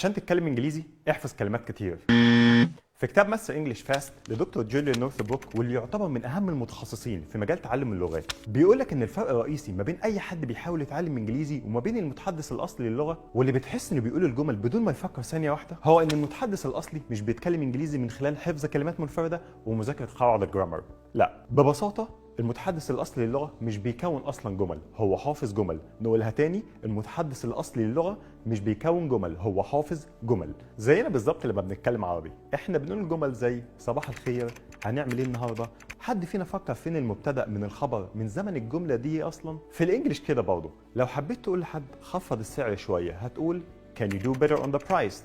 عشان تتكلم انجليزي احفظ كلمات كتير. في كتاب ماستر انجلش فاست لدكتور جوليان نورثبروك، واللي يعتبر من اهم المتخصصين في مجال تعلم اللغات، بيقول لك ان الفرق الرئيسي ما بين اي حد بيحاول يتعلم انجليزي وما بين المتحدث الاصلي للغه واللي بتحس انه بيقول الجمل بدون ما يفكر ثانيه واحده، هو ان المتحدث الاصلي مش بيتكلم انجليزي من خلال حفظ كلمات منفرده ومذاكره قواعد الجرامر. لا، ببساطه المتحدث الاصلي للغه مش بيكون اصلا جمل، هو حافظ جمل. نقولها تاني، المتحدث الاصلي للغه مش بيكون جمل، هو حافظ جمل. زينا بالظبط لما بنتكلم عربي، احنا بنقول جمل زي صباح الخير، هنعمل ايه النهارده. حد فينا فكر فين المبتدا من الخبر من زمن الجمله دي اصلا؟ في الانجليش كده برضه، لو حبيت تقول لحد خفض السعر شويه هتقول can you do better on the price.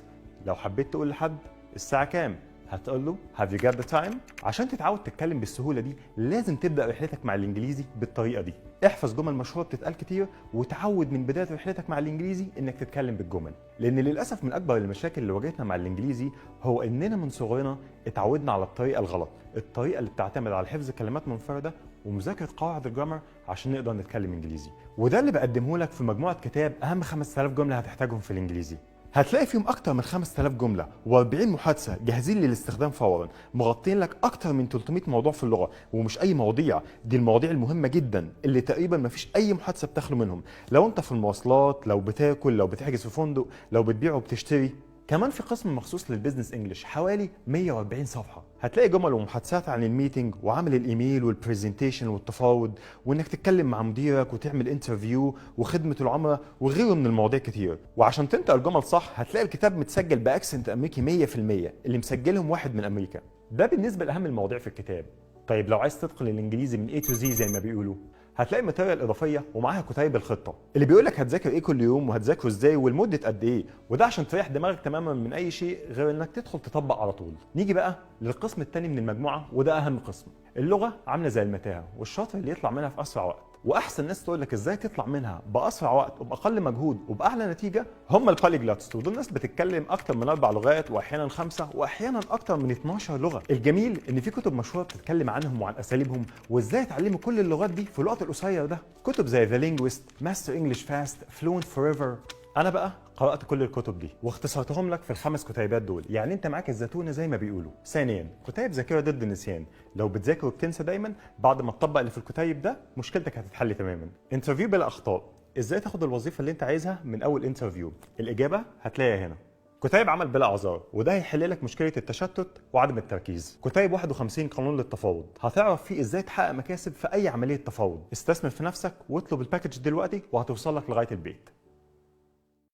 لو حبيت تقول لحد الساعه كام هتقول له have you got the time. عشان تتعود تتكلم بالسهوله دي لازم تبدا رحلتك مع الانجليزي بالطريقه دي. احفظ جمل مشهوره بتتقال كتير، وتعود من بدايه رحلتك مع الانجليزي انك تتكلم بالجمل. لان للاسف من اكبر المشاكل اللي واجهتنا مع الانجليزي هو اننا من صغرنا اتعودنا على الطريقه الغلط، الطريقه اللي بتعتمد على حفظ كلمات منفرده ومذاكره قواعد الجرامر عشان نقدر نتكلم انجليزي. وده اللي بقدمه لك في مجموعه كتاب اهم 5000 جمله هتحتاجهم في الانجليزي. هتلاقي فيهم اكتر من 5000 جمله و40 محادثه جاهزين للاستخدام فورا، مغطين لك اكتر من 300 موضوع في اللغه. ومش اي مواضيع، دي المواضيع المهمه جدا اللي تقريبا ما فيش اي محادثه بتخلو منهم، لو انت في المواصلات، لو بتاكل، لو بتحجز في فندق، لو بتبيع وبتشتري. كمان في قسم مخصوص للبيزنس انجلش حوالي 140 صفحه، هتلاقي جمل ومحادثات عن الميتنج وعمل الايميل والبرزنتيشن والتفاوض وانك تتكلم مع مديرك وتعمل انترفيو وخدمه العملاء وغيره من المواضيع كتير. وعشان تنطق الجمل صح هتلاقي الكتاب متسجل باكسنت امريكي 100%، اللي مسجلهم واحد من امريكا. ده بالنسبه لاهم المواضيع في الكتاب. طيب لو عايز تتقن الانجليزي من A to Z زي ما بيقولوا، هتلاقي ماتيريال اضافيه ومعاها كتيب الخطه اللي بيقول لك هتذاكر ايه كل يوم وهتذاكره ازاي والمده قد ايه، وده عشان تريح دماغك تماما من اي شيء غير انك تدخل تطبق على طول. نيجي بقى للقسم الثاني من المجموعه، وده اهم قسم. اللغه عامله زي المتاهه، والشاطر اللي يطلع منها في اسرع وقت. واحسن ناس تقول لك ازاي تطلع منها باسرع وقت وباقل مجهود وباعلى نتيجه هم البوليجلوتس، ودول ناس بتتكلم اكتر من 4 لغات واحيانا 5 واحيانا اكتر من 12 لغه. الجميل ان في كتب مشهوره بتتكلم عنهم وعن اساليبهم وازاي يتعلموا كل اللغات دي في الوقت القصير ده. كتب زي ذا لينجويست، ماستر انجلش فاست، فلوينت فور ايفر. انا بقى قرات كل الكتب دي واختصرتهم لك في ال5 كتيبات دول، يعني انت معاك الزتونه زي ما بيقولوا. ثانيا، كتيب ذاكره ضد النسيان، لو بتذاكر وبتنسى دايما بعد ما تطبق اللي في الكتيب ده مشكلتك هتتحل تماما. انترفيو بلا اخطاء، ازاي تاخد الوظيفه اللي انت عايزها من اول انترفيو، الاجابه هتلاقيها هنا. كتيب عمل بلا اعذار، وده هيحل لك مشكله التشتت وعدم التركيز. كتيب 51 قانون للتفاوض، هتعرف فيه ازاي تحقق مكاسب في اي عمليه تفاوض. استثمر في نفسك واطلب الباكج دلوقتي وهتوصل لك لغايه البيت.